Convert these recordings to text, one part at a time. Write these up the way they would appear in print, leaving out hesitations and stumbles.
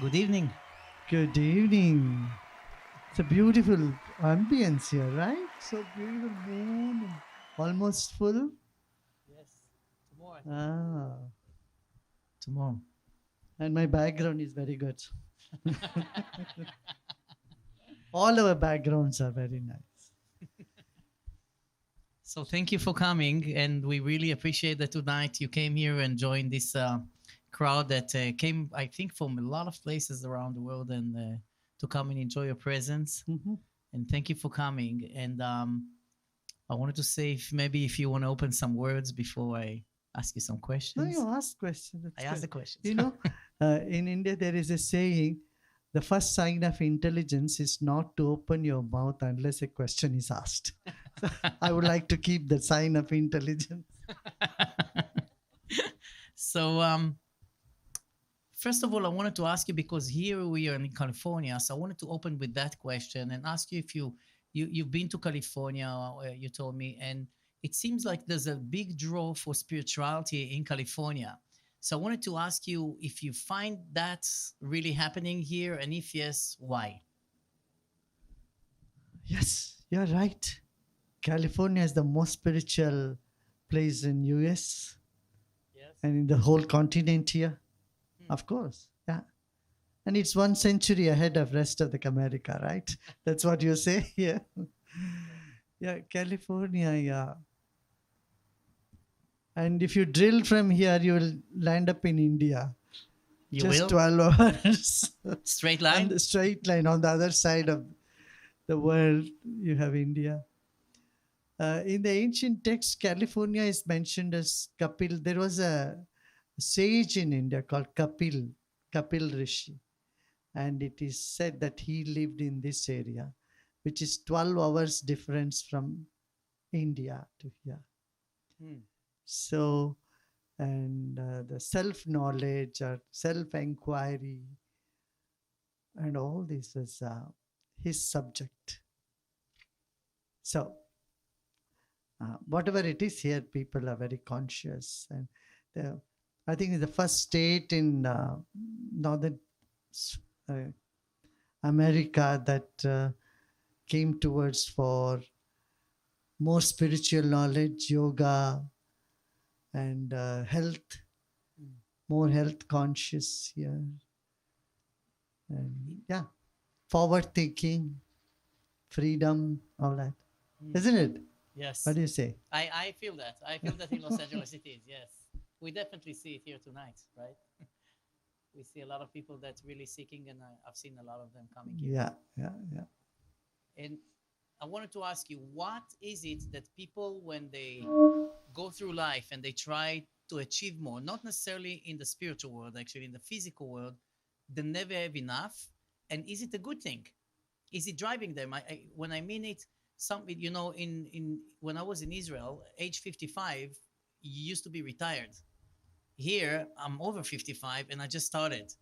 Good evening. Good evening. It's a beautiful ambience here, right? So beautiful moon, and almost full. Yes, tomorrow I think. Ah, Tomorrow. and my background is very good. All our backgrounds are very nice. So thank you for coming, and we really appreciate that tonight you came here and joined this crowd that came, I think, from a lot of places around the world and to come and enjoy your presence. Mhm. And thank you for coming. And I wanted to say, if you want to open some words before I ask you some No, you questions. ask question. I That's ask good. the questions. You know, in India there is a saying: the first sign of intelligence is not to open your mouth unless a question is asked. So I would like to keep the sign of intelligence. so first of all, I wanted to ask you because here we are in California, so I wanted to open with that question and ask you if you've been to California. You told me, and it seems like there's a big draw for spirituality in California. So I wanted to ask you if you find that really happening here, and if yes, why? Yes, you're right. California is the most spiritual place in US Yes. and in the whole continent here. Hmm. Of course. Yeah. And it's 1 century ahead of rest of the America, right? That's what you say. Yeah. Yeah, California, yeah. And if you drill from here, you will land up in India. You Just will 12 hours straight on line. the straight line. On the other side of the world, you have India. In the ancient text, California is mentioned as Kapil. There was a sage in India called Kapil Rishi, and it is said that he lived in this area, which is 12 hours difference from India to here. Hmm. So, and the self knowledge or self inquiry and all this is his subject. So, whatever it is here, people are very conscious, and the, I think it's the first state in northern uh, America that came towards for more spiritual knowledge, yoga, and health, Hmm. more health conscious here, and yeah, forward thinking, freedom, all that, Hmm. isn't it? What Yes. do you say? I feel that. I feel that in Los Angeles it is. Yes. We definitely see it here tonight, right? We see a lot of people that's really seeking, and I've seen a lot of them coming here. Yeah, yeah, yeah. And I wanted to ask you, what is it that people, when they go through life and they try to achieve more, not necessarily in the spiritual world, actually in the physical world, they never have enough? And is it a good thing? Is it driving them? When I mean it, some in when I was in Israel, age 55, you used to be retired. Here, I'm over 55 and I just started.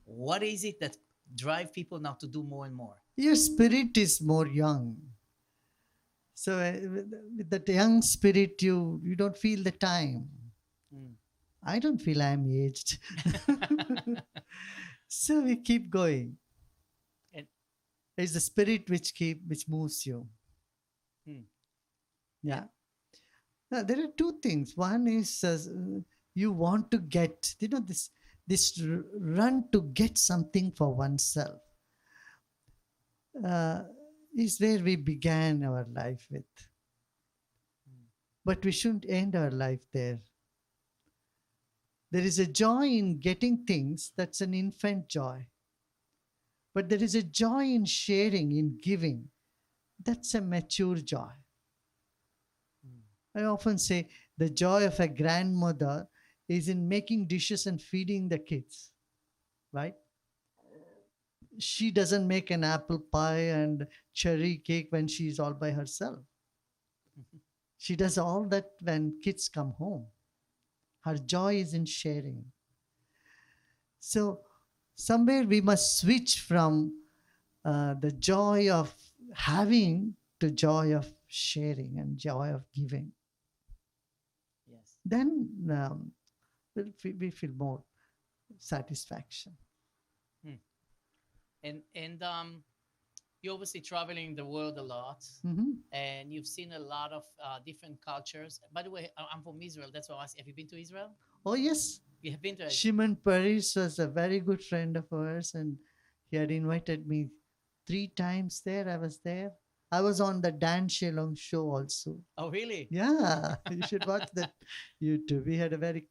What is it that drive people now to do more and more? Your spirit is more young. So with that young spirit, you don't feel the time. Mm. I don't feel I'm aged. So we keep going. And It's the spirit which moves you. mm, Yeah. and Now, there are two things. One is you want to get, this run to get something for oneself uh, is where we began our life with. mm, But we shouldn't end our life there. There is a joy in getting things that's an infant joy. But there is a joy in sharing, in giving. That's a mature joy. mm, I often say the joy of a grandmother is in making dishes and feeding the kids, right? She doesn't make an apple pie and cherry cake when she's all by herself. She does all that when kids come home. Her joy is in sharing. So, somewhere we must switch from the joy of having to joy of sharing and joy of giving. yes. Then we feel more satisfaction. And you're obviously traveling the world a lot, Hmm. and you've seen a lot of different cultures. By the way, I'm from Israel. That's why I asked. Have you been to Israel? Oh, yes. You have been to Israel. Shimon Paris was a very good friend of ours, and he had invited me 3 times there. I was there. I was on the Dan Shelong show also. Oh, really? Yeah, you should watch that YouTube. We had a very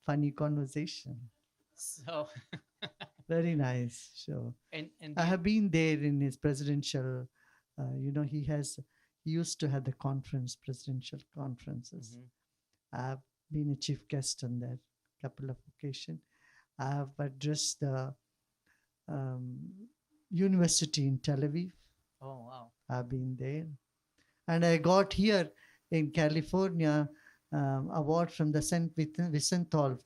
funny conversation. So, Very nice show. and I you. have been there in his presidential. He used to have the presidential conferences. Mhm. I have been a chief guest on that couple of occasions. I have addressed the um, university in Tel Aviv. Oh, wow. I've been there, and I got here in California award from the Saint Vicental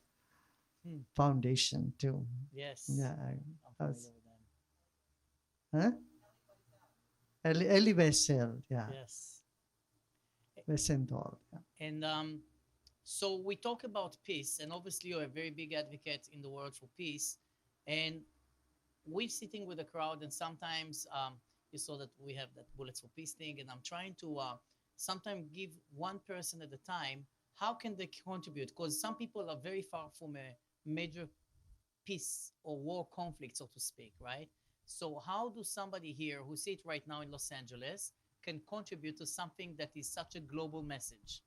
Hmm. Foundation too. Yes, Yeah, I'm I familiar was, with them. huh? Eli Wiesel, yeah, Yes. Vicental. Yeah. And so we talk about peace, and obviously you're a very big advocate in the world for peace. And we're sitting with a crowd, and sometimes you saw that we have that Bullets for Peace thing, and I'm trying to sometimes give one person at a time. How can they contribute? Because some people are very far from a major peace or war conflict, so to speak, right? So how do somebody here who sit right now in Los Angeles can contribute to something that is such a global message?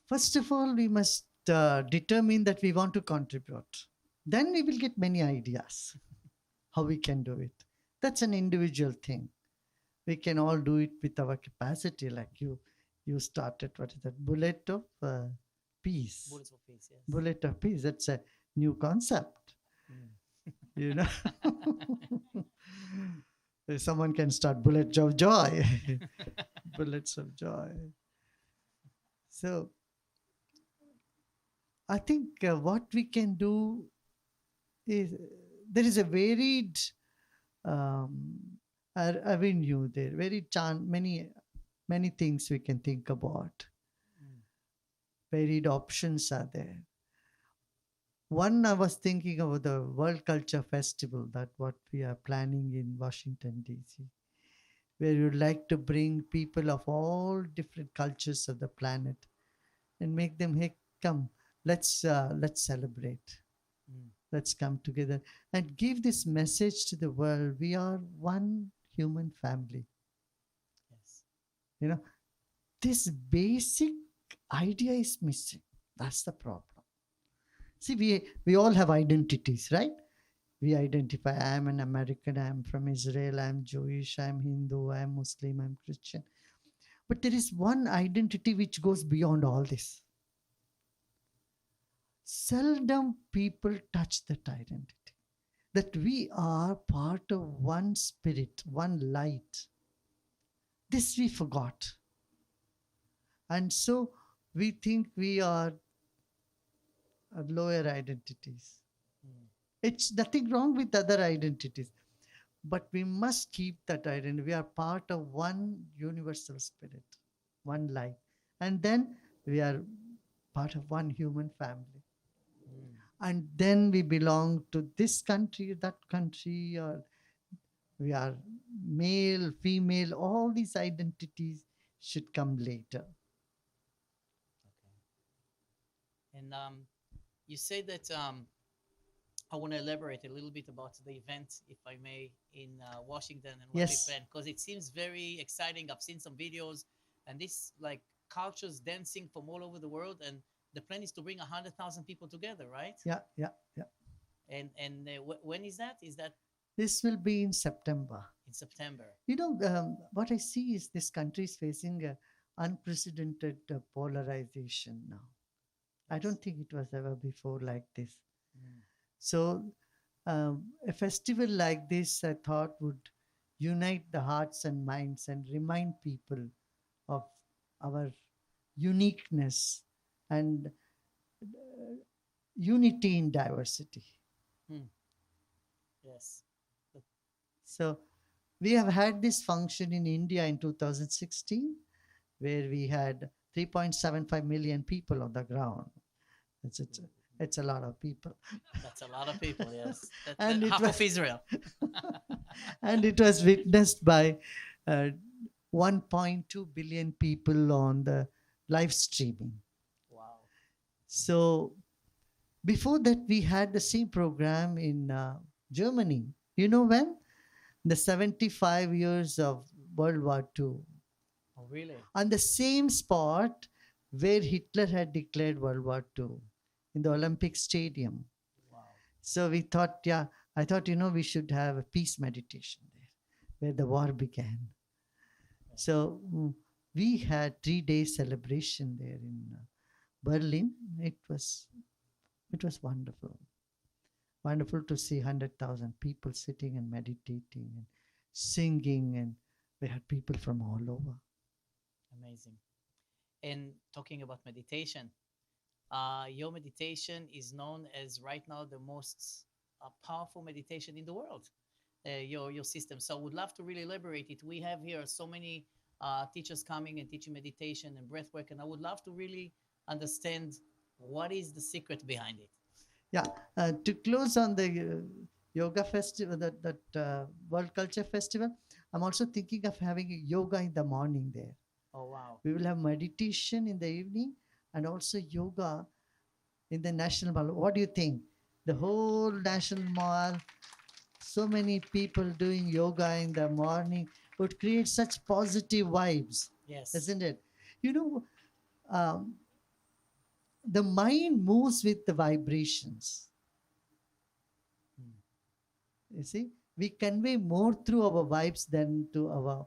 First of all, we must determine that we want to contribute. Then we will get many ideas how we can do it. That's an individual thing. We can all do it with our capacity, like you started. What is that? Bullet of peace. Bullets for Peace, yes. Bullet of peace. That's a new concept. Mm. You know, someone can start bullets of joy, bullets of joy. So I think what we can do is there is a varied um, avenue there, many things we can think about. Mm. Varied options are there. One, I was thinking of the World Culture Festival that what we are planning in Washington D.C., where you'd like to bring people of all different cultures of the planet and make them, hey, come, let's celebrate, Mm. let's come together and give this message to the world. We are one human family. Yes. You know, this basic idea is missing. That's the problem. See, we all have identities, right? We identify, I am an American, I am from Israel, I am Jewish, I am Hindu, I am Muslim, I am Christian. But there is one identity which goes beyond all this. Seldom people touch that identity. That we are part of one spirit, one light. This we forgot. And so we think we are lower identities. Mm. It's nothing wrong with other identities, but we must keep that identity. We are part of one universal spirit, one light. And then we are part of one human family. Mm. And then we belong to this country, that country, or we are male, female, all these identities should come later. Okay. And you say that I want to elaborate a little bit about the event, if I may, in Washington and what we Yes, plan, because it seems very exciting. I've seen some videos, and this like cultures dancing from all over the world, and the plan is to bring 100,000 people together, right? yeah, yeah, yeah. And when is that? Is that This will be in September. in September? What I see is this country is facing a unprecedented polarization now. I Yes. don't think it was ever before like this. Mm. So, a festival like this, I thought, would unite the hearts and minds and remind people of our uniqueness and unity in diversity. Mm. Yes. But, So, we have had this function in India in 2016, where we had 3.75 million people on the ground. It's It's a lot of people. That's a lot of people. Yes, that And it half of was Israel. and it was witnessed by uh, 1.2 billion people on the live streaming. Wow. So before that, we had the same program in Germany. You know when? The 75 years of World War II. Oh, really? On the same spot where Hitler had declared World War II in the Olympic Stadium. Wow. So we thought, yeah, I thought, we should have a peace meditation there where the war began. Yeah. So we had 3 days celebration there in Berlin. It was it was wonderful. Wonderful to see 100,000 people sitting and meditating and singing, and we had people from all over. Amazing. And talking about meditation, your meditation is known as right now the most powerful meditation in the world. Your system. So, I would love to really elaborate it. We have here so many teachers coming and teaching meditation and breath work, and I would love to really understand what is the secret behind it. Yeah, to close on the yoga festival, that World Culture Festival, I'm also thinking of having a yoga in the morning there. Oh wow. We will have meditation in the evening and also yoga in the National Mall. What do you think? The whole National Mall, so many people doing yoga in the morning would create such positive vibes, Yes. isn't it? You know, um, the mind moves with the vibrations. Mm. You see, we convey more through our vibes than to our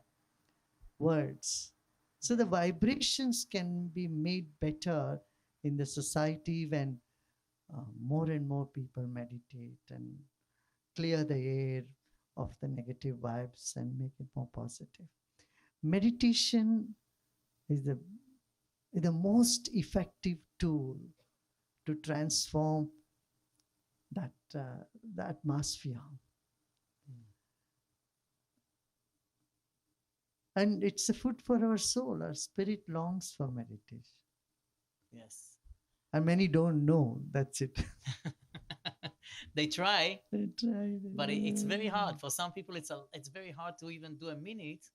words. So the vibrations can be made better in the society when more and more people meditate and clear the air of the negative vibes and make it more positive. Meditation is the most effective tool to transform that the atmosphere, Mm. and it's a food for our soul. Our spirit longs for meditation, Yes. and many don't know. That's it. They try, They try. but it's very hard for some people. It's very hard to even do a minute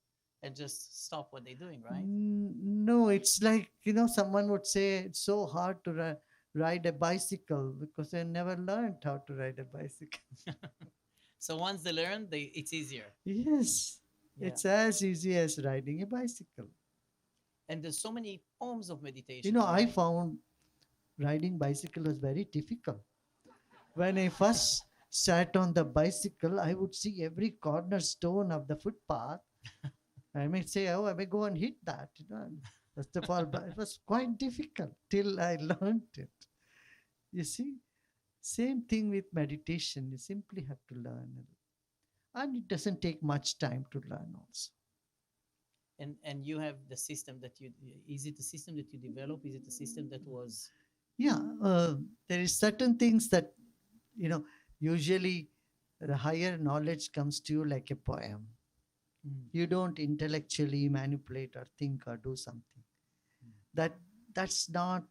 and just stop what they're doing, right? No, it's like, someone would say it's so hard to ride a bicycle because they never learned how to ride a bicycle. So once they learn, it's easier. Yes, Yeah. it's as easy as riding a bicycle. And there's so many forms of meditation, I right? found riding bicycle was very difficult. When I first sat on the bicycle, I would see every cornerstone of the footpath. I may say, oh, I may go and hit that. First of all, but it was quite difficult till I learned it. You see, same thing with meditation. You simply have to learn it. And it doesn't take much time to learn also. And you have the system that you is it the system that you develop? Is it the system that was Yeah, there is certain things that, you know, usually the higher knowledge comes to you like a poem. Mm, You don't intellectually manipulate or think or do something. mm, That that's not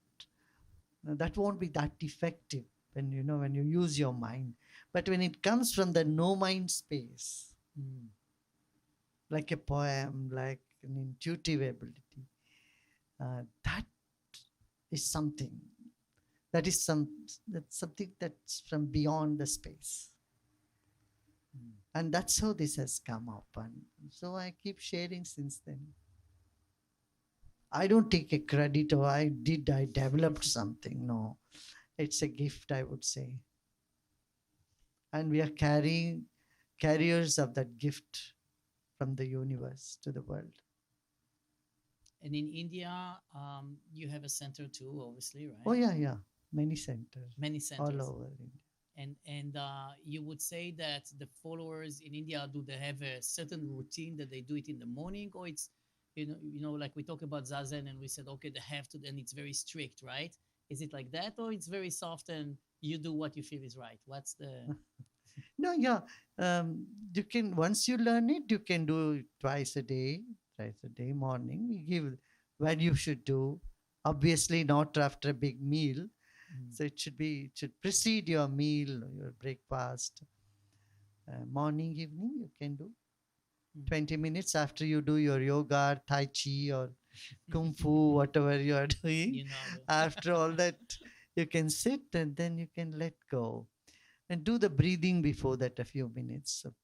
that won't be that effective when you use your mind. But when it comes from the no mind space, mm. like a poem, like an intuitive ability, that is something. That's something that's from beyond the space. Mm. And that's how this has come up. And so I keep sharing since then. I don't take a credit or I developed something. No, it's a gift, I would say. And we are carriers of that gift from the universe to the world. And in India, you have a center too, obviously, Oh right? yeah, yeah. Many centers Many all centers. over India. And you would say that the followers in India, do they have a certain routine that they do it in the morning, or it's like we talk about zazen and we said okay they have to, and it's very strict, right? Is it like that, or it's very soft and you do what you feel is right? What's the No, yeah. You can once you learn it, you can do it twice a day morning. We give when you should do. Obviously, not after a big meal. Mm, So it should precede your meal, your breakfast, morning, evening. You can do mm. 20 minutes after you do your yoga, tai chi, or kung fu, whatever you are doing. You know the. After all that, you can sit and then you can let go and do the breathing before that a few minutes of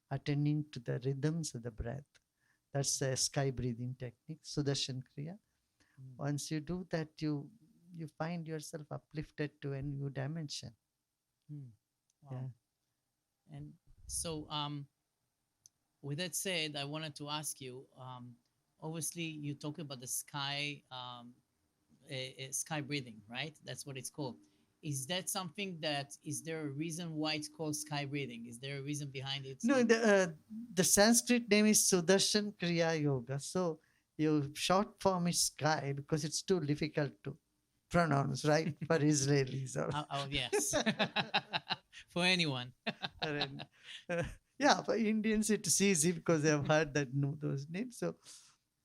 attending to the rhythms of the breath. That's a sky breathing technique, Sudarshan Kriya. Mm, Once you do that, you find yourself uplifted to a new dimension. mm. Wow. Yeah. And so, with that said, I wanted to ask you. Obviously, you talk about the sky, sky breathing, right? That's what it's called. Is that something that is there a reason why it's called sky breathing? Is there a reason behind it? No, Like, the Sanskrit name is Sudarshan Kriya Yoga. So your short form is sky because it's too difficult to pronounce, right? For Israelis or oh yes, for anyone. and, uh, yeah, for Indians it's easy because they have heard that know those names. So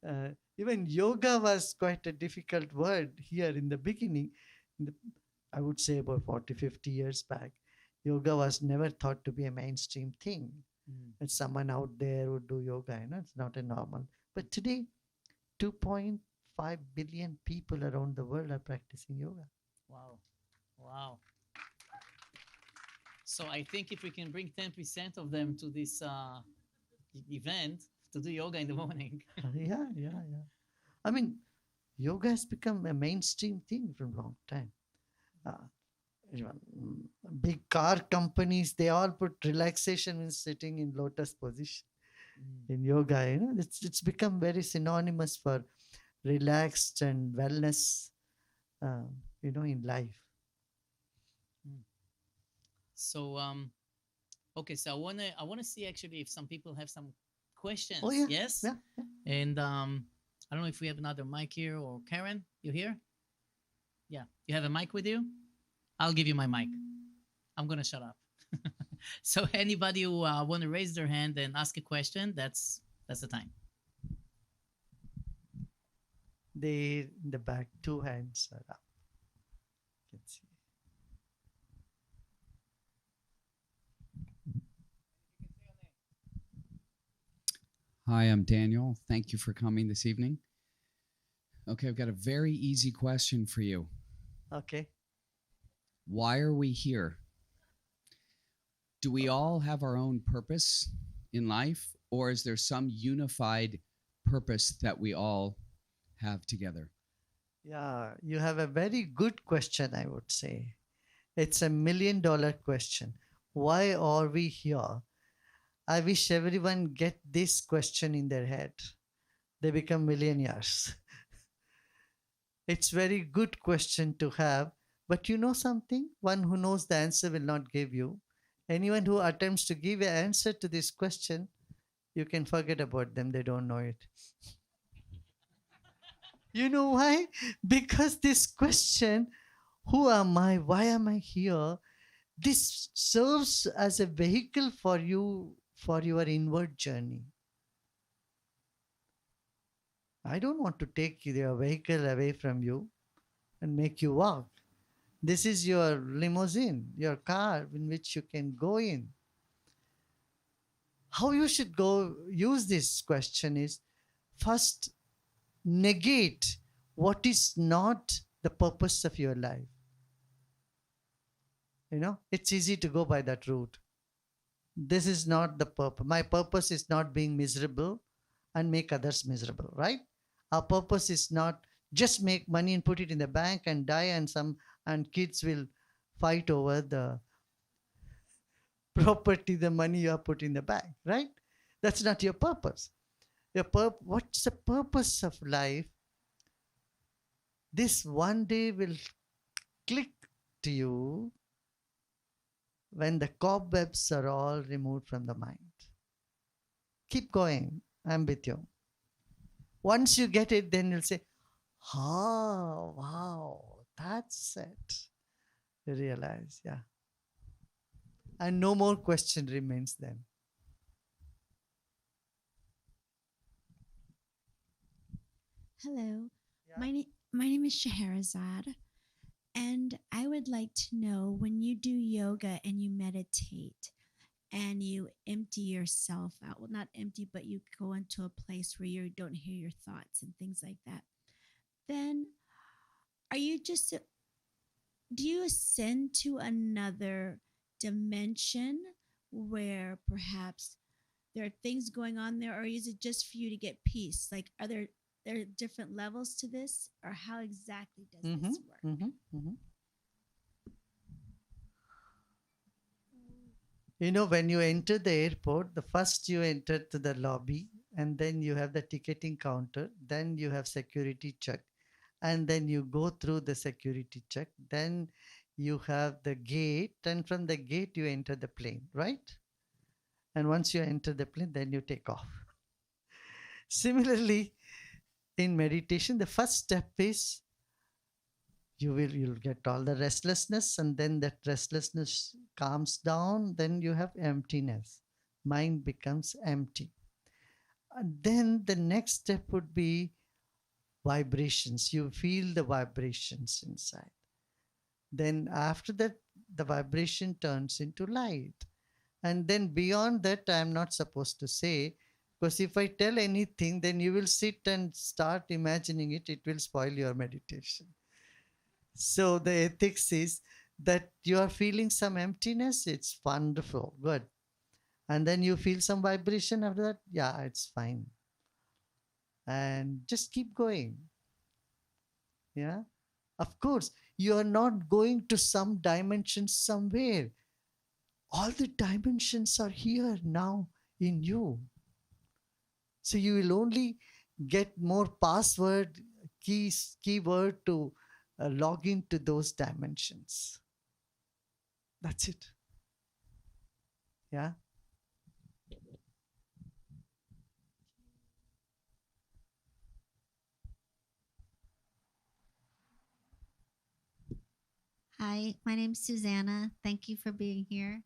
uh, even yoga was quite a difficult word here in the beginning. In the, I would say about 40, 50 years back, yoga was never thought to be a mainstream thing. Mm, And someone out there would do yoga, it's not a normal. But today, 2.5 billion people around the world are practicing yoga. wow, wow. So I think if we can bring 10% of them to this event to do yoga in the morning. Yeah, yeah, yeah. I mean, yoga has become a mainstream thing from long time. Uh, even, big car companies, they all put relaxation in sitting in lotus position Mm, in yoga. It's become very synonymous for relaxed and wellness. Uh, in life. mm. So okay, so I wanna see actually if some people have some Oh questions. yeah, Yes, yeah, yeah. and I don't know if we have another mic here or Karen, you here? Yeah, you have a mic with you. I'll give you my mic. I'm gonna shut up. So anybody who want to raise their hand and ask a question, that's the time. They in the back, two hands are up. You can see. Hi, I'm Daniel. Thank you for coming this evening. Okay, I've got a very easy question for you. Okay. Why are we here? Do we all have our own purpose in life, or is there some unified purpose that we all have together? Yeah, you have a very good question, I would say. It's $1 million question. Why are we here? I wish everyone get this question in their head. They become millionaires. It's very good question to have, but you know something? One who knows the answer will not give you. Anyone who attempts to give an answer to this question, you can forget about them. They don't know it. You know why? Because this question, who am I? Why am I here? This serves as a vehicle for you for your inward journey. I don't want to take your vehicle away from you and make you walk. This is your limousine, your car in which you can go in. How you should go use this question is first negate what is not the purpose of your life. It's easy to go by that route. This is not the purpose. My purpose is not being miserable and make others miserable, right? Our purpose is not just make money and put it in the bank and die, and kids will fight over the property, the money you have put in the bank, right? That's not your purpose. What's the purpose of life? This one day will click to you when the cobwebs are all removed from the mind. Keep going. I'm with you. Once you get it, then you'll say, oh, wow, that's it. You realize, yeah. And no more question remains then. Hello, Yeah. my name is Scheherazade, and I would like to know, when you do yoga and you meditate and you empty yourself out, well, not empty, but you go into a place where you don't hear your thoughts and things like that, then are you just, do you ascend to another dimension where perhaps there are things going on there, or is it just for you to get peace? Like, are there different levels to this, or how exactly does Mm-hmm. this work? Mm-hmm. Mm-hmm. You know, when you enter the airport, the first you enter to the lobby, and then you have the ticketing counter, then you have security check, and then you go through the security check, then you have the gate, and from the gate you enter the plane, right? And once you enter the plane, then you take off. Similarly, in meditation, the first step is you'll get all the restlessness, and then that restlessness calms down, then you have emptiness, mind becomes empty. And then the next step would be vibrations. You feel the vibrations inside. Then after that, the vibration turns into light. And then beyond that, I'm not supposed to say, because if I tell anything, then you will sit and start imagining it, it will spoil your meditation. So the ethics is that you are feeling some emptiness, it's wonderful, good. And then you feel some vibration after that, yeah, it's fine. And just keep going. Yeah. Of course, you are not going to some dimension somewhere. All the dimensions are here now in you. So you will only get more password, keyword to log into those dimensions. That's it. Yeah. Hi, my name's Susanna. Thank you for being here.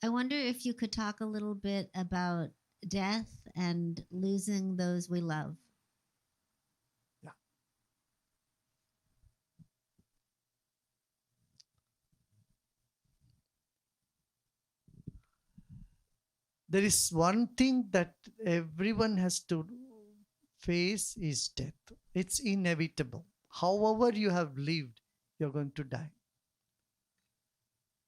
I wonder if you could talk a little bit about death and losing those we love. Yeah. There is one thing that everyone has to face is death. It's inevitable. However you have lived, you're going to die.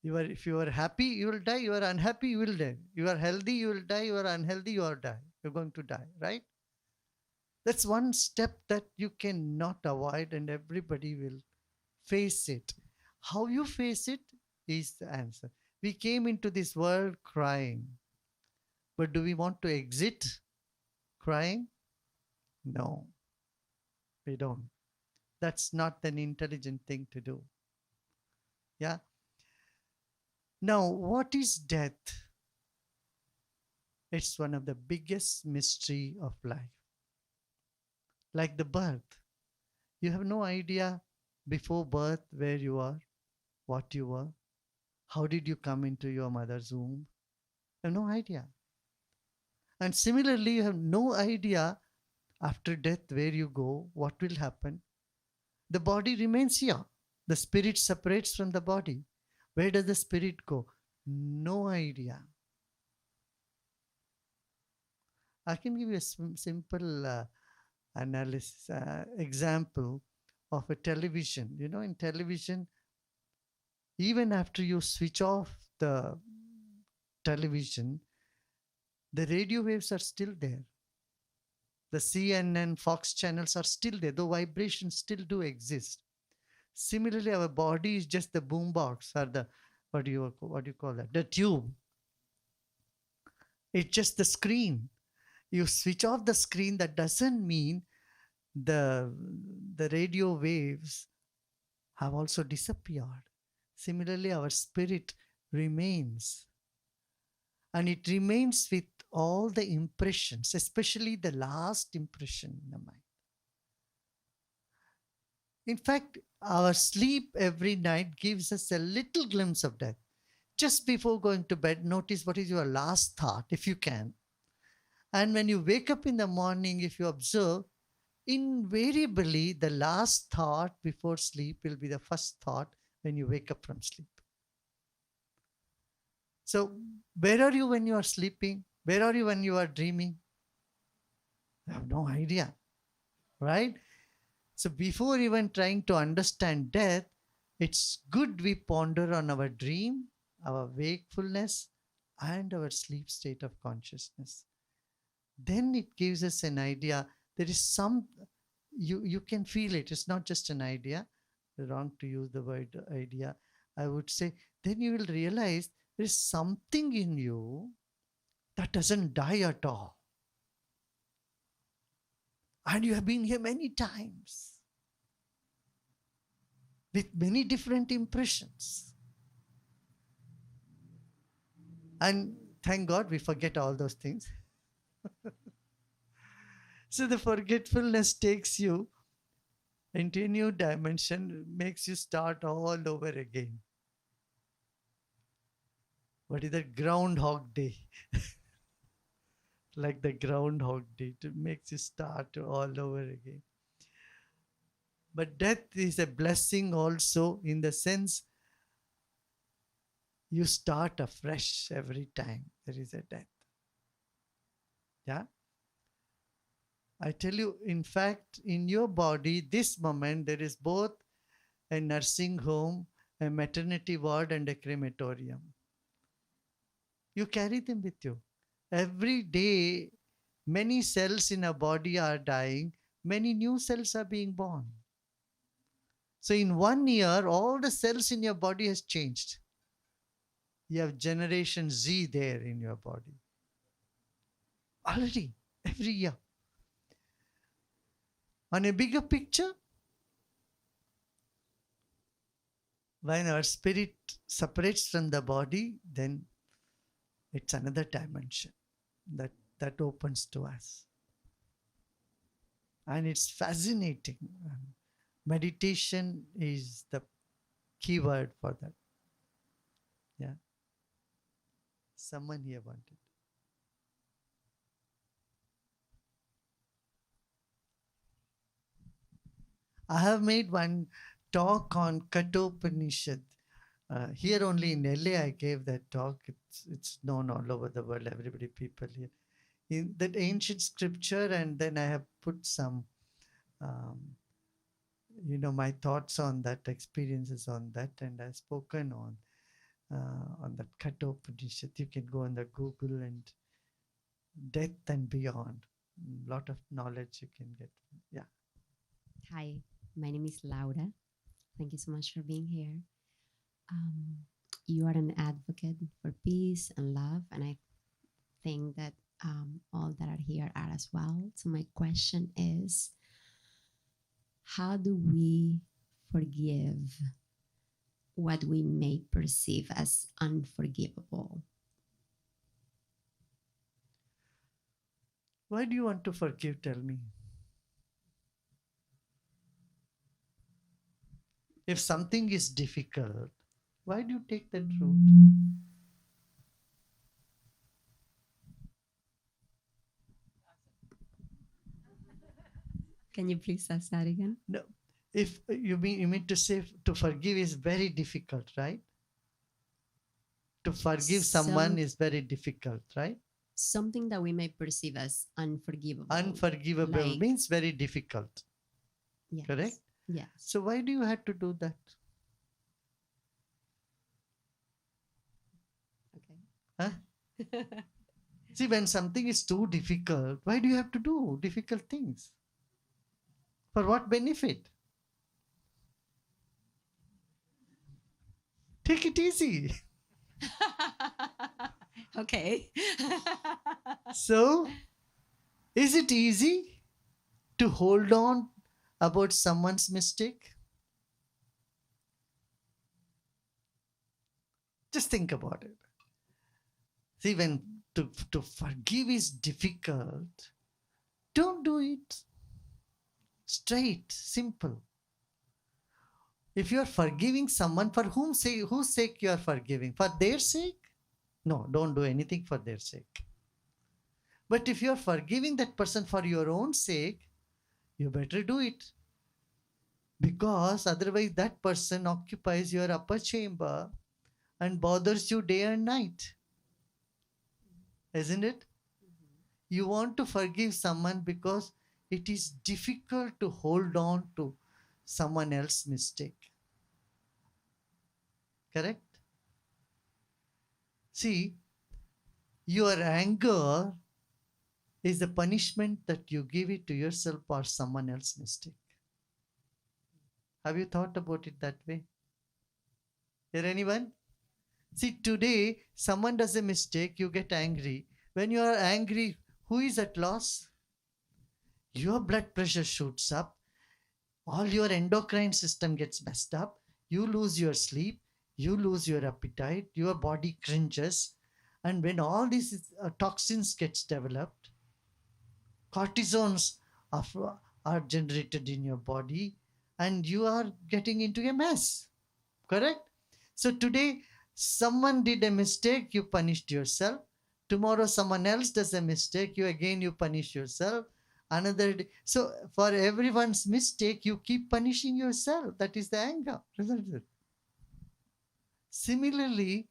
If you are happy, you will die. You are unhappy, you will die. You are healthy, you will die. You are unhealthy, you are die. You're going to die, right? That's one step that you cannot avoid, and everybody will face it. How you face it is the answer. We came into this world crying, but do we want to exit crying? No, we don't. That's not an intelligent thing to do. Yeah. Now, what is death? It's one of the biggest mystery of life. Like the birth. You have no idea before birth where you are, what you were, how did you come into your mother's womb. You have no idea. And similarly, you have no idea after death where you go, what will happen. The body remains here. The spirit separates from the body. Where does the spirit go? No idea. I can give you a simple analysis example of a television. You know, in television, even after you switch off the television, the radio waves are still there. The CNN, Fox channels are still there. The vibrations still do exist. Similarly, our body is just the boombox or the what do you call that? The tube. It's just the screen. You switch off the screen. That doesn't mean the the radio waves have also disappeared. Similarly, our spirit remains, and it remains with all the impressions, especially the last impression in the mind. In fact, our sleep every night gives us a little glimpse of death. Just before going to bed, notice what is your last thought, if you can. And when you wake up in the morning, if you observe, invariably the last thought before sleep will be the first thought when you wake up from sleep. So, where are you when you are sleeping? Where are you when you are dreaming? I have no idea, right? So, before even trying to understand death, it's good we ponder on our dream, our wakefulness, and our sleep state of consciousness. Then it gives us an idea. There is some, you can feel it. It's not just an idea. Wrong to use the word idea. I would say, then you will realize there is something in you that doesn't die at all. And you have been here many times with many different impressions. And thank God we forget all those things. So the forgetfulness takes you into a new dimension, makes you start all over again. What is that? Groundhog Day. Like the Groundhog Day. It makes you start all over again. But death is a blessing also, in the sense you start afresh every time there is a death. Yeah. I tell you, in fact, in your body, this moment, there is both a nursing home, a maternity ward, and a crematorium. You carry them with you. Every day, many cells in a body are dying, many new cells are being born. So, in 1 year, all the cells in your body has changed. You have generation Z there in your body. Already, every year. On a bigger picture, when our spirit separates from the body, then it's another dimension that opens to us. And it's fascinating. Meditation is the key word for that. Yeah. Someone here wanted. I have made one talk on Kathopanishad. Here only in LA, I gave that talk. It's known all over the world. Everybody, people here. In that ancient scripture, and then I have put some, um, my thoughts on that, experiences on that, and I've spoken on that Kathopanishad. You can go on the Google and death and beyond. Lot of knowledge you can get. Yeah. Hi, my name is Laura. Thank you so much for being here. Um, you are an advocate for peace and love, and I think that all that are here are as well. So, my question is, how do we forgive what we may perceive as unforgivable? Why do you want to forgive? Tell me. If something is difficult, why do you take that route? Can you please ask that again? No. If you mean to say to forgive is very difficult, right? To forgive someone is very difficult, right? Something that we may perceive as unforgivable. Unforgivable like- means very difficult. Yes. Correct? Yes. So why do you have to do that? Okay. Huh? See, when something is too difficult, why do you have to do difficult things? For what benefit? Take it easy. Okay. So, is it easy to hold on about someone's mistake? Just think about it. See, when to forgive is difficult, don't do it. Straight, simple. If you are forgiving someone, for whose sake you are forgiving? For their sake? No, don't do anything for their sake. But if you are forgiving that person for your own sake, you better do it. because otherwise that person occupies your upper chamber and bothers you day and night, isn't it? You want to forgive someone because it is difficult to hold on to someone else's mistake. Correct? See, your anger is the punishment that you give it to yourself or someone else's mistake. Have you thought about it that way? Here, anyone? See, today, someone does a mistake, you get angry. When you are angry, who is at loss? Your blood pressure shoots up, all your endocrine system gets messed up, you lose your sleep, you lose your appetite, your body cringes. And when all these toxins gets developed, cortisons are generated in your body, and you are getting into a mess. Correct? So today, someone did a mistake, you punished yourself. Tomorrow, someone else does a mistake, you punish yourself. Another day. So for everyone's mistake, you keep punishing yourself. That is the anger, isn't it? Similarly,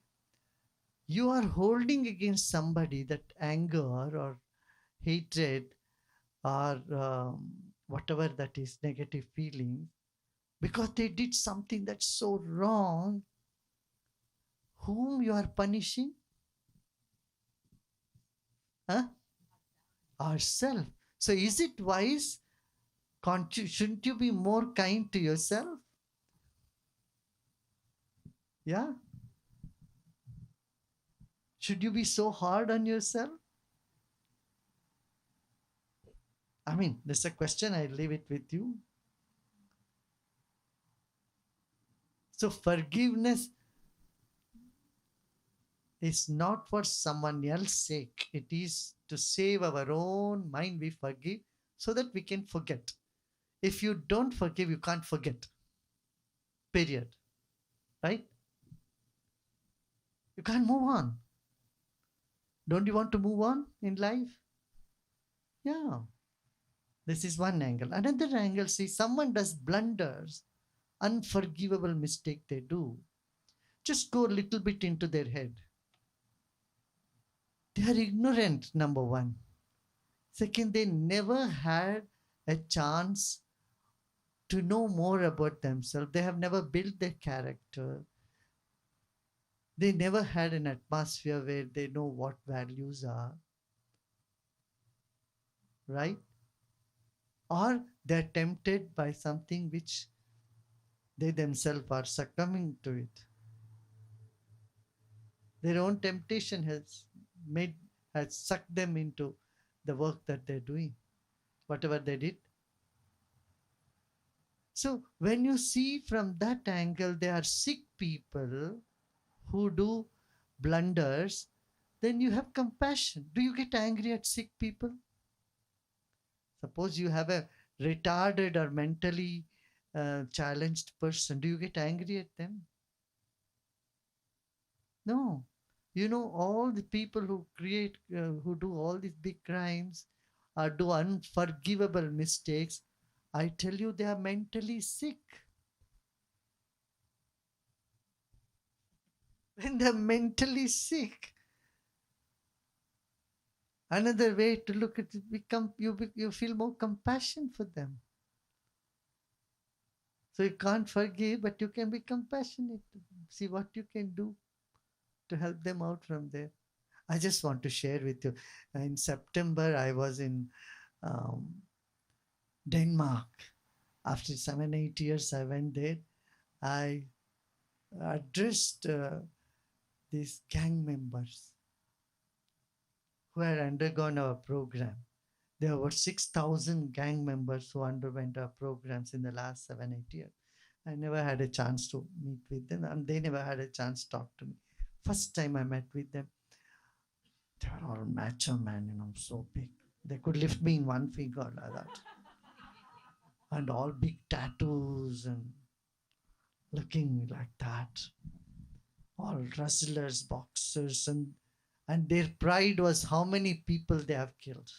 you are holding against somebody that anger or hatred or whatever that is negative feeling because they did something that's so wrong. Whom you are punishing? Huh? Ourself. So is it wise? Shouldn't you be more kind to yourself? Yeah. Should you be so hard on yourself? I mean, there's a question, I leave it with you. So forgiveness is not for someone else's sake. It is to save our own mind. We forgive so that we can forget. If you don't forgive, you can't forget. Period. Right? You can't move on. Don't you want to move on in life? Yeah. This is one angle. Another angle, see, someone does blunders, unforgivable mistake they do. Just go a little bit into their head. They are ignorant, number one. Second, they never had a chance to know more about themselves. They have never built their character. They never had an atmosphere where they know what values are, right? Or they're tempted by something which they themselves are succumbing to it. Their own temptation made has sucked them into the work that they're doing, whatever they did. So when you see from that angle, they are sick people who do blunders, then you have compassion. Do you get angry at sick people? Suppose you have a retarded or mentally challenged person. Do you get angry at them? No. You know, all the people who do all these big crimes or do unforgivable mistakes, I tell you, they are mentally sick. When they're mentally sick, another way to look at it, you feel more compassion for them. So you can't forgive, but you can be compassionate. See what you can do to help them out from there. I just want to share with you. In September, I was in um, Denmark. After 7, 8 years, I went there. I addressed these gang members who had undergone our program. There were 6,000 gang members who underwent our programs in the last 7, 8 years. I never had a chance to meet with them, and they never had a chance to talk to me. First time I met with them, they were all macho men, so big. They could lift me in one finger like that. And all big tattoos and looking like that. All wrestlers, boxers, and their pride was how many people they have killed.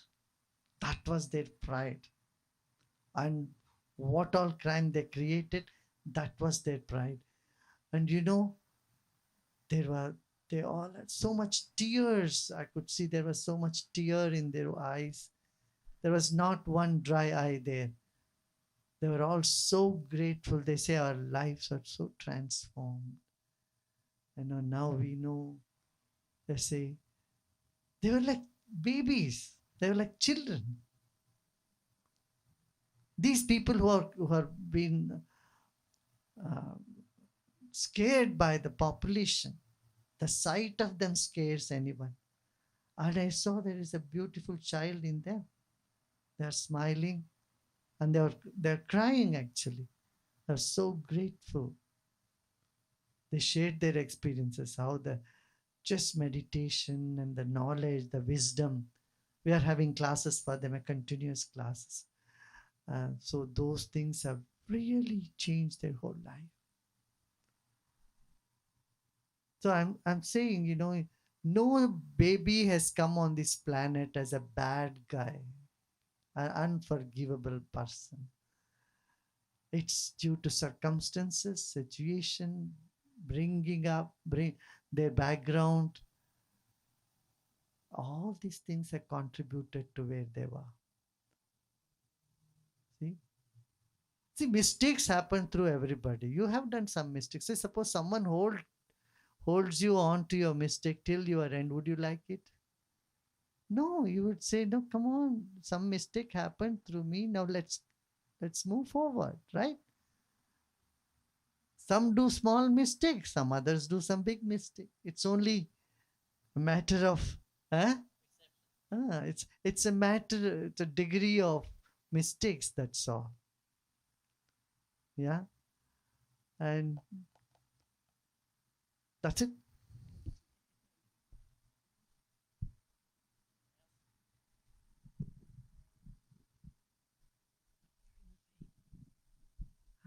That was their pride. And what all crime they created, that was their pride. And you know, there were they all had so much tears. I could see there was so much tear in their eyes. There was not one dry eye there. They were all so grateful. They say our lives are so transformed. Now we know. They say they were like babies. They were like children. These people who are being uh, scared by the population, the sight of them scares anyone. And I saw there is a beautiful child in them. They are smiling and they're crying actually. They're so grateful. They shared their experiences, how the just meditation and the knowledge, the wisdom. We are having classes for them, a continuous classes. So those things have really changed their whole life. So I'm saying, no baby has come on this planet as a bad guy, an unforgivable person. It's due to circumstances, situation, bring their background. All these things have contributed to where they were. See, see, mistakes happen through everybody. You have done some mistakes. Say, suppose someone holds you on to your mistake till your end. Would you like it? No, you would say, no, come on, some mistake happened through me. Now let's move forward, right? Some do small mistakes, some others do some big mistake. It's only a matter of huh? It's a matter, it's a degree of mistakes, that's all. Yeah. And that's it.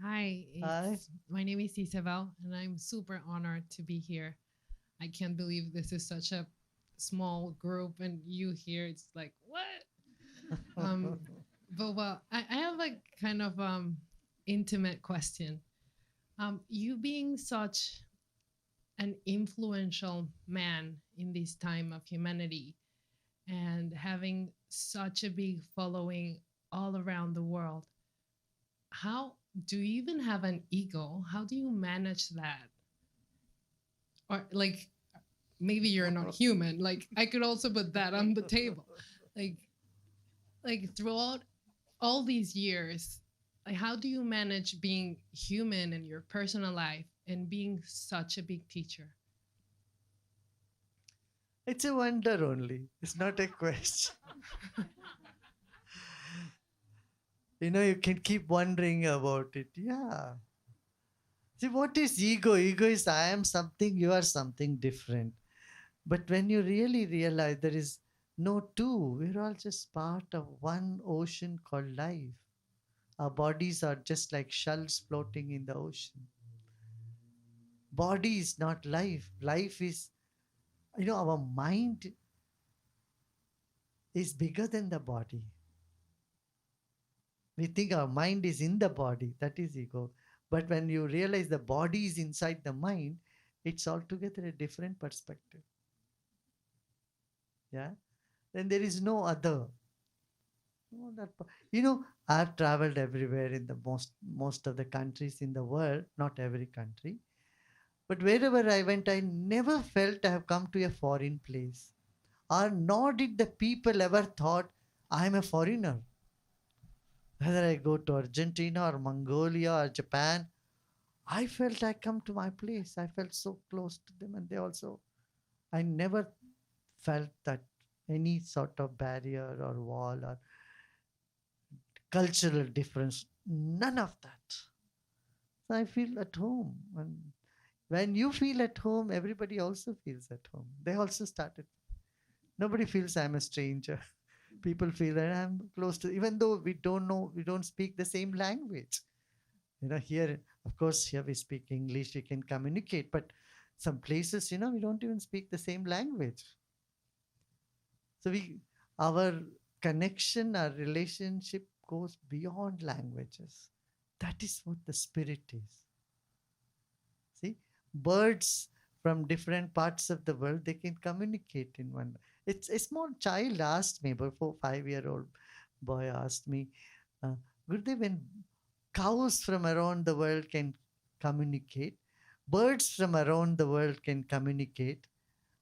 Hi, Hi. it's my name is Isabel, and I'm super honored to be here. I can't believe this is such a small group, and you here. It's like what? Um, but well, I have like kind of intimate question. You being such an influential man in this time of humanity, and having such a big following all around the world, how do you even have an ego? How do you manage that? Or like maybe you're not human. Like I could also put that on the table. Like throughout all these years, like how do you manage being human in your personal life and being such a big teacher? It's a wonder only. It's not a question. You can keep wondering about it. Yeah. See, what is ego? Ego is I am something, you are something different. But when you really realize there is no two, we're all just part of one ocean called life. Our bodies are just like shells floating in the ocean. Body is not life. Life is, our mind is bigger than the body. We think our mind is in the body, that is ego. But when you realize the body is inside the mind, it's altogether a different perspective. Yeah. Then there is no other. No, I've traveled everywhere in the most of the countries in the world, not every country. But wherever I went, I never felt I have come to a foreign place. Or nor did the people ever thought I am a foreigner. Whether I go to Argentina or Mongolia or Japan, I felt I come to my place. I felt so close to them, and they also. I never felt that any sort of barrier or wall or cultural difference. None of that. So I feel at home. And when you feel at home, everybody also feels at home. They also started. Nobody feels I'm a stranger. People feel that I'm close to, even though we don't know, we don't speak the same language. Here, of course, here we speak English, we can communicate, but some places, we don't even speak the same language. So our connection, our relationship goes beyond languages. That is what the spirit is. See, birds from different parts of the world, they can communicate in one. It's a small child asked me, before 5 year old boy asked me, uh, Gurudev, when cows from around the world can communicate, birds from around the world can communicate,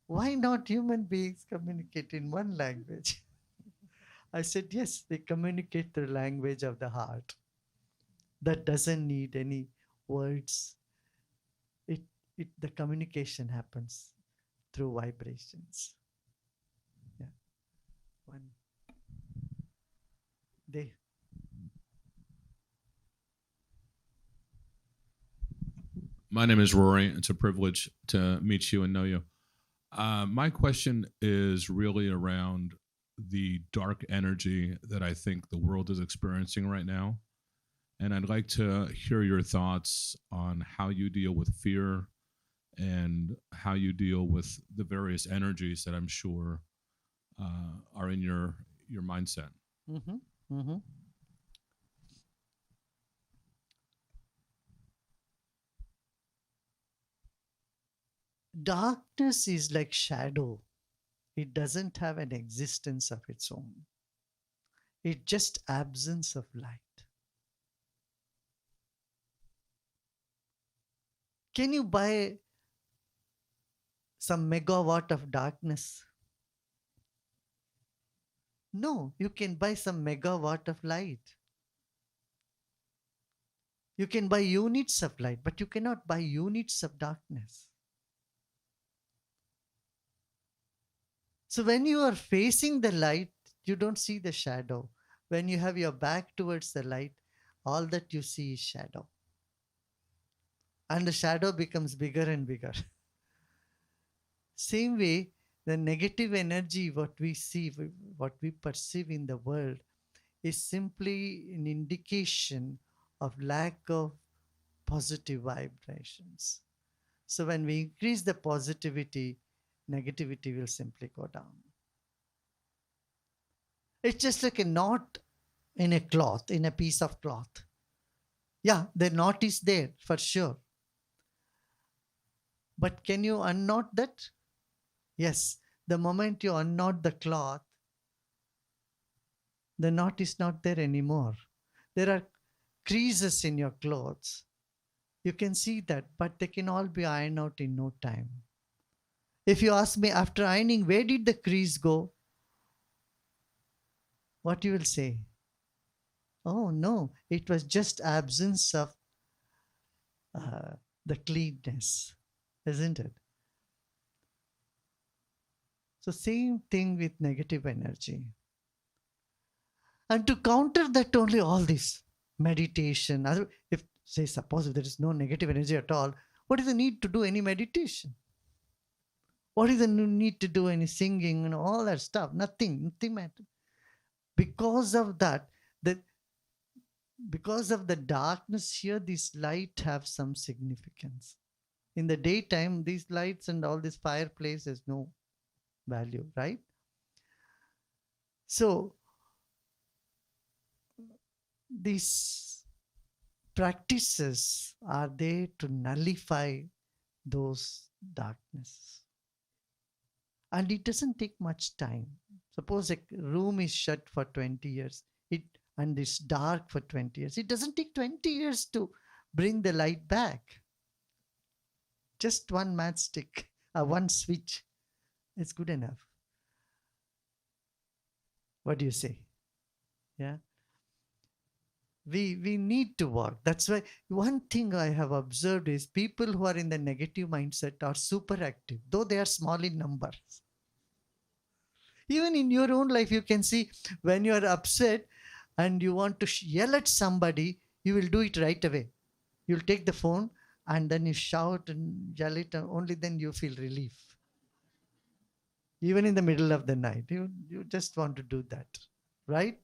why not human beings communicate in one language? I said, yes, they communicate the language of the heart. That doesn't need any words. It, the communication happens through vibrations. Yeah. One, they, My name is Rory. It's a privilege to meet you and know you. My question is really around the dark energy that I think the world is experiencing right now. And I'd like to hear your thoughts on how you deal with fear and how you deal with the various energies that I'm sure are in your mindset. mhm, mhm. Darkness is like shadow. It doesn't have an existence of its own. It's just absence of light. Can you buy some megawatt of darkness? No, you can buy some megawatt of light. You can buy units of light, but you cannot buy units of darkness. So when you are facing the light, you don't see the shadow. When you have your back towards the light, all that you see is shadow. And the shadow becomes bigger and bigger. Same way, the negative energy, what we see, what we perceive in the world, is simply an indication of lack of positive vibrations. So when we increase the positivity, negativity will simply go down. It's just like a knot in a cloth, in a piece of cloth. Yeah, the knot is there for sure. But can you unknot that? Yes. The moment you unknot the cloth, the knot is not there anymore. There are creases in your clothes. You can see that, but they can all be ironed out in no time. If you ask me after ironing, where did the crease go? What you will say? Oh no, it was just absence of uh, the cleanness, isn't it? So same thing with negative energy. And to counter that, only all this meditation. If say suppose if there is no negative energy at all, what is the need to do any meditation? What is the need to do any singing and all that stuff? Nothing matters. Because of that, the because of the darkness here, this light have some significance. In the daytime, these lights and all this fireplace has no value, right? So these practices are there to nullify those darkness. And it doesn't take much time. Suppose a room is shut for 20 years, it and it's dark for 20 years. It doesn't take 20 years to bring the light back. Just one matchstick, one switch, it's good enough. What do you say? Yeah. We need to work. That's why one thing I have observed is people who are in the negative mindset are super active, though they are small in numbers. Even in your own life, you can see when you are upset and you want to yell at somebody, you will do it right away. You'll take the phone and then you shout and yell it, and only then you feel relief. Even in the middle of the night, you just want to do that, right?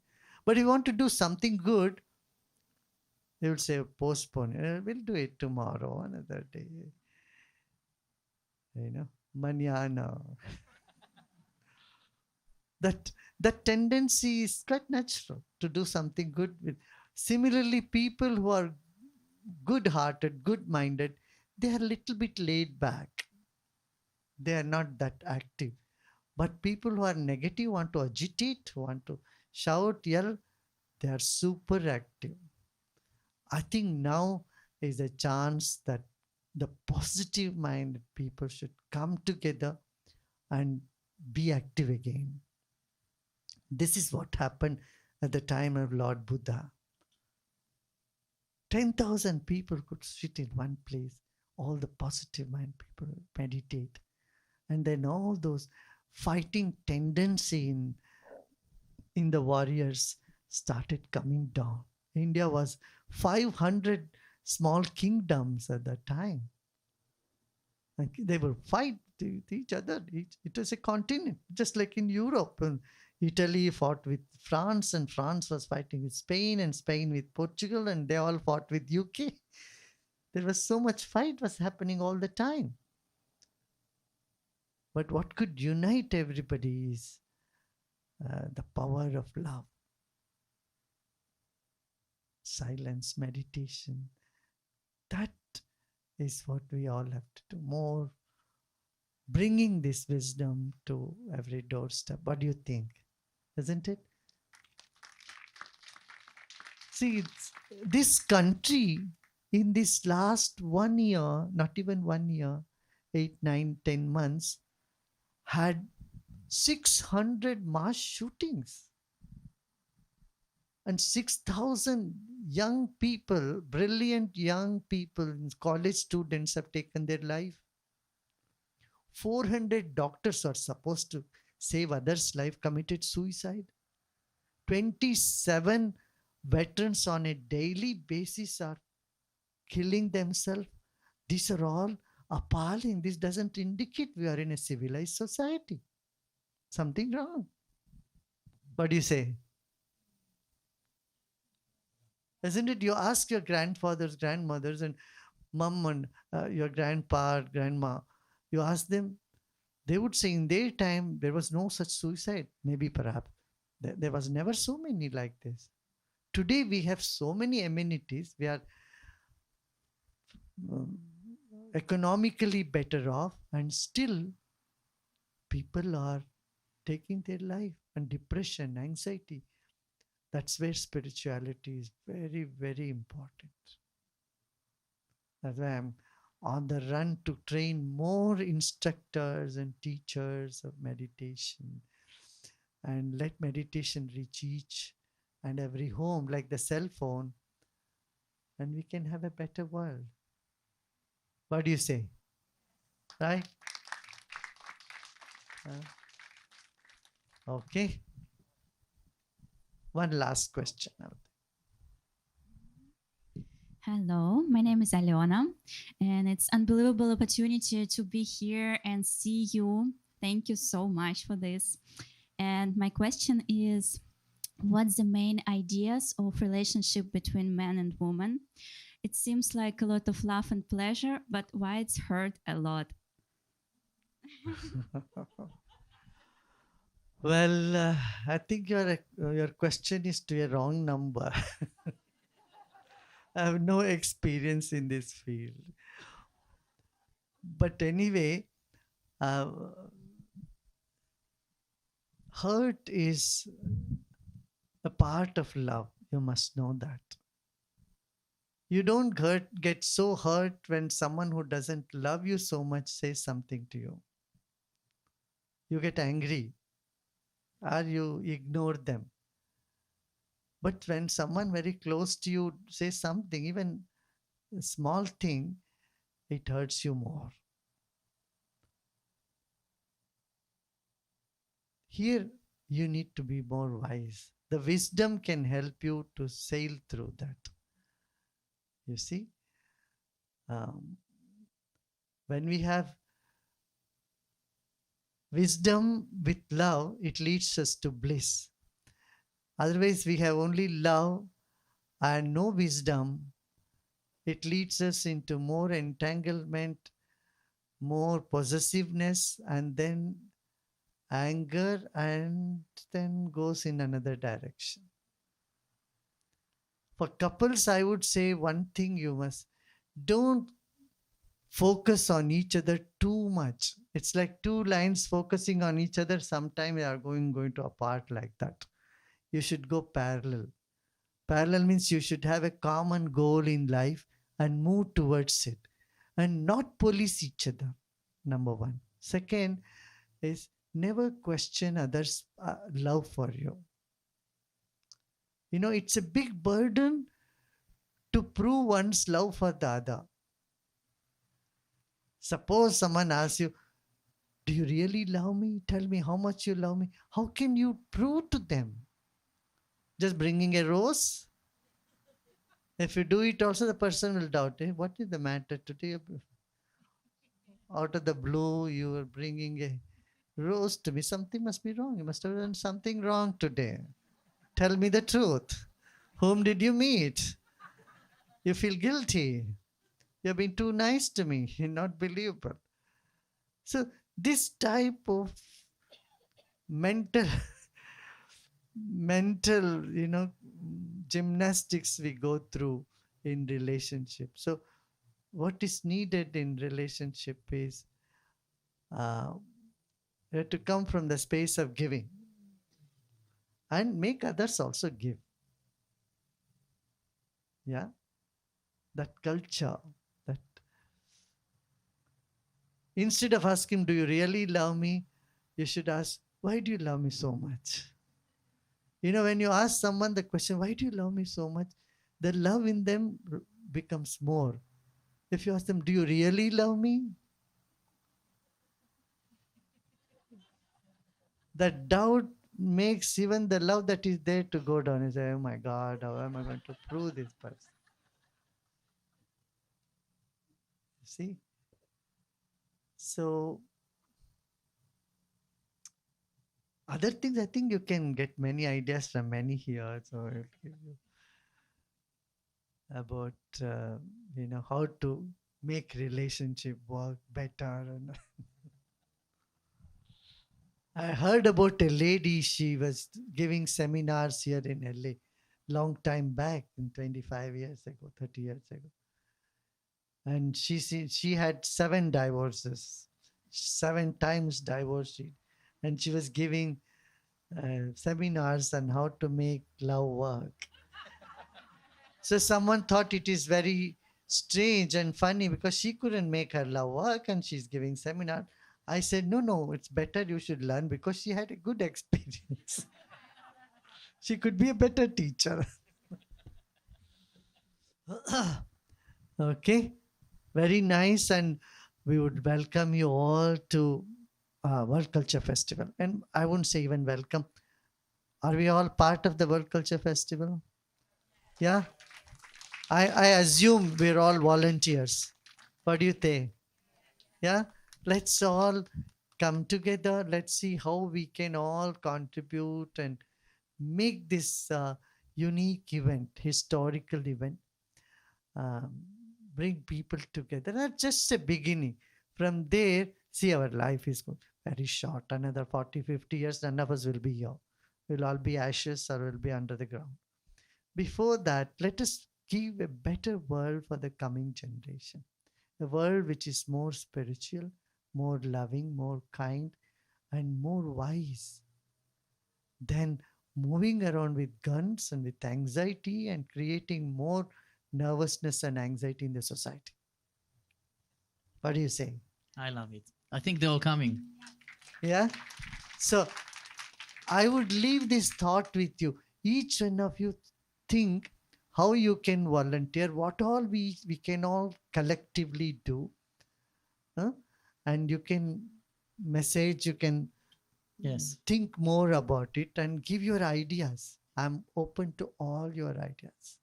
But you want to do something good, they will say postpone. We'll do it tomorrow, another day. Manana. That tendency is quite natural to do something good with. Similarly, people who are good hearted, good minded, they are a little bit laid back. They are not that active. But people who are negative, want to agitate, want to shout, yell, they are super active. I think now is a chance that the positive minded people should come together and be active again. This is what happened at the time of Lord Buddha. 10,000 people could sit in one place. All the positive mind people meditate. And then all those fighting tendency in the warriors started coming down. India was 500 small kingdoms at that time. And they will fight with each other. It was a continent, just like in Europe. And Italy fought with France, and France was fighting with Spain, and Spain with Portugal, and they all fought with UK. There was so much fight was happening all the time. But what could unite everybody is the power of love, silence, meditation. That is what we all have to do more, bringing this wisdom to every doorstep. What do you think? Isn't it? See, this country in this last 1 year, not even 1 year, 8, 9, 10 months, had 600 mass shootings and 6,000 young people, brilliant young people, college students have taken their life. 400 doctors are supposed to save others' life committed suicide. 27 veterans on a daily basis are killing themselves. These are all appalling. This doesn't indicate we are in a civilized society. Something wrong. What do you say? Isn't it? You ask your grandfathers, grandmothers, and mom and your grandpa, grandma, you ask them, they would say in their time there was no such suicide. Maybe perhaps there was never so many like this. Today we have so many amenities. We are um, economically better off, and still people are taking their life, and depression, anxiety. That's where spirituality is very, very important. That's why I'm on the run to train more instructors and teachers of meditation, and let meditation reach each and every home like the cell phone, and we can have a better world. What do you say? Right? Okay. One last question. Hello, my name is Aliona, and it's unbelievable opportunity to be here and see you. Thank you so much for this. And my question is, what's the main ideas of relationship between man and woman? It seems like a lot of love and pleasure, but why it's hurt a lot? Well, I think your question is to a wrong number. I have no experience in this field. But anyway, uh, hurt is a part of love. You must know that. You don't get so hurt when someone who doesn't love you so much says something to you. You get angry or you ignore them. But when someone very close to you says something, even a small thing, it hurts you more. Here, you need to be more wise. The wisdom can help you to sail through that. You see, um, when we have wisdom with love, it leads us to bliss. Otherwise, we have only love and no wisdom. It leads us into more entanglement, more possessiveness, and then anger, and then goes in another direction. For couples, I would say one thing: you must don't focus on each other too much. It's like two lines focusing on each other. Sometime they are going to apart like that. You should go parallel. Parallel means you should have a common goal in life and move towards it and not police each other. Number one. Second is never question others' love for you. It's a big burden to prove one's love for the other. Suppose someone asks you, do you really love me? Tell me how much you love me. How can you prove to them? Just bringing a rose? If you do it also, the person will doubt. What is the matter today? Out of the blue, you are bringing a rose to me. Something must be wrong. You must have done something wrong today. Tell me the truth. Whom did you meet? You feel guilty. You've been too nice to me. You're not believable. So this type of mental mental gymnastics we go through in relationship. So what is needed in relationship is uh, to come from the space of giving and make others also give. Yeah, that culture, that instead of asking, do you really love me, you should ask, why do you love me so much? When you ask someone the question, why do you love me so much, the love in them becomes more. If you ask them, do you really love me, that doubt makes even the love that is there to go down. You say, oh my God, how am I going to prove this person? See? So, other things, I think you can get many ideas from many here. So, I'll give you about, how to make relationship work better. And I heard about a lady, she was giving seminars here in LA long time back, in 25 years ago, 30 years ago. And she had 7 divorces, 7 times divorced, and she was giving seminars on how to make love work. So someone thought it is very strange and funny because she couldn't make her love work and she's giving seminar. I said, no, it's better you should learn because she had a good experience. She could be a better teacher. Okay, very nice. And we would welcome you all to World Culture Festival. And I wouldn't say even welcome. Are we all part of the World Culture Festival? Yeah. I assume we're all volunteers. What do you think? Yeah. Let's all come together. Let's see how we can all contribute and make this unique event, historical event, um, bring people together. That's just a beginning. From there, see, our life is very short. Another 40, 50 years, none of us will be here. We'll all be ashes or we'll be under the ground. Before that, let us give a better world for the coming generation. A world which is more spiritual, more loving, more kind, and more wise than moving around with guns and with anxiety and creating more nervousness and anxiety in the society. What do you say? I love it. I think they're all coming. Yeah? So I would leave this thought with you. Each one of you think how you can volunteer, what all we can all collectively do. Huh? And you can message, you can Yes. think more about it and give your ideas. I'm open to all your ideas.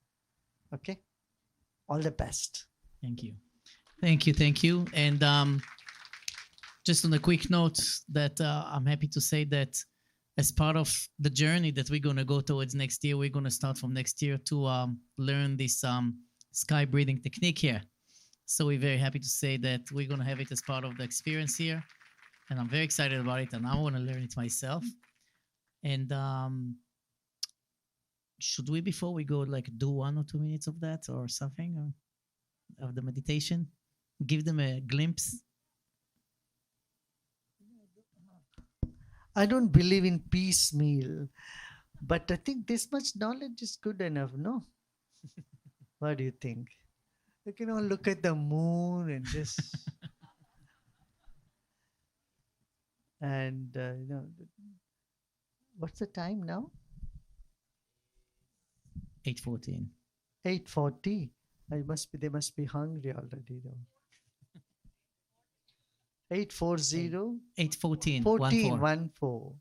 Okay? All the best. Thank you. Thank you. Thank you. And just on a quick note, that I'm happy to say that as part of the journey that we're going to go towards next year, we're going to start from next year to learn this sky breathing technique here. So we're very happy to say that we're going to have it as part of the experience here. And I'm very excited about it. And I want to learn it myself. And should we, before we go, like do 1 or 2 minutes of that or something, or of the meditation? Give them a glimpse. I don't believe in piecemeal, but I think this much knowledge is good enough, no? What do you think? You can all look at the moon and just and what's the time now? 8:14. 8:40. They must be hungry already though. 8:40. 8:14. 14. 1 4. 1 4.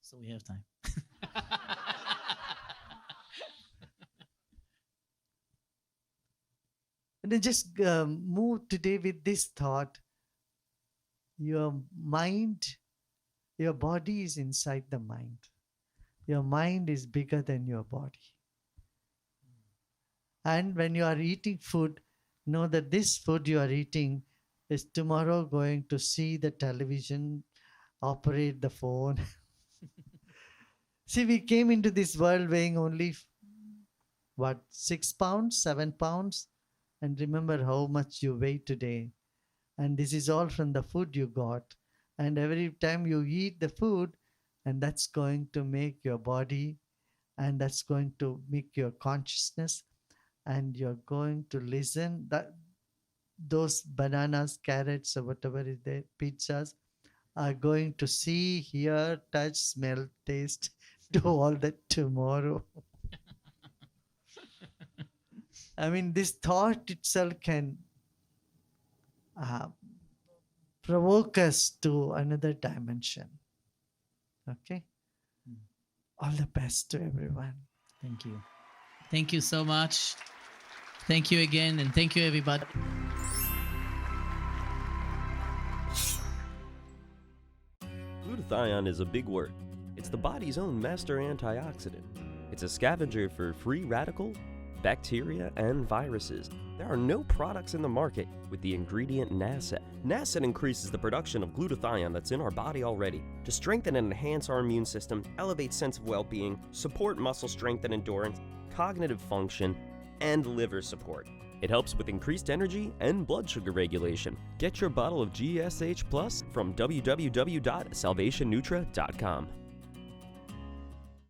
So we have time. And then just move today with this thought. Your mind, your body is inside the mind. Your mind is bigger than your body. And when you are eating food, know that this food you are eating is tomorrow going to see the television, operate the phone. See, we came into this world weighing only, 6 pounds, 7 pounds? And remember how much you weigh today. And this is all from the food you got. And every time you eat the food, and that's going to make your body, and that's going to make your consciousness, and you're going to listen. That those bananas, carrots, or whatever is there, pizzas, are going to see, hear, touch, smell, taste, do all that tomorrow. I mean, this thought itself can provoke us to another dimension. Okay? All the best to everyone. Thank you. Thank you so much. Thank you again, and thank you, everybody. Glutathione is a big word. It's the body's own master antioxidant. It's a scavenger for free radical, bacteria, and viruses. There are no products in the market with the ingredient NASET. NASET increases the production of glutathione that's in our body already to strengthen and enhance our immune system, elevate sense of well-being, support muscle strength and endurance, cognitive function, and liver support. It helps with increased energy and blood sugar regulation. Get your bottle of GSH Plus from www.salvationnutra.com.